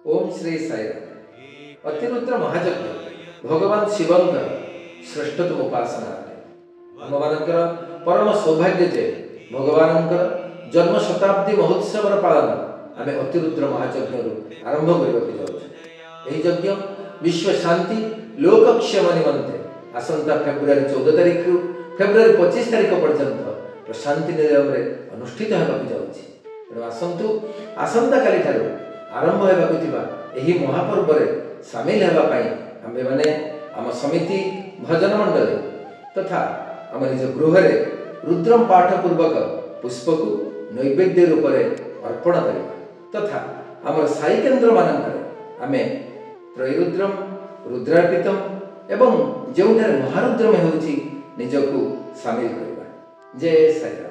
ओम श्री साईराम। अतिरुद्र महायज्ञ भगवान शिवंकर श्रेष्ठतम उपासना भगवानंकर परम सौभाग्य जे भगवानंकर जन्म शताब्दी महोत्सव पालन आम अतिरुद्र महायज्ञ आरंभ करने यज्ञ विश्व शांति लोकक्षेम निमंते आसंता फेब्रुआरी 14 तारिख रु फेब्रुआरी 25 तारिख पर्यंत प्रशांति निलय में अनुष्ठित होगा तेणु आसतु आसंता काली ठारू आरंभ होगा यही महापर्व सामिल होगापाई आमे माने आम समिति भजन मंडल तथा आम निज गृह रुद्रम पाठ पूर्वक पुष्पक नैवेद्य रूप में अर्पण करवा तथा आम साई केन्द्र मानक आमे त्रैरुद्रम रुद्रार्पितम एवं जो महारुद्रम होउची निजको सामिल करवा। जय साई।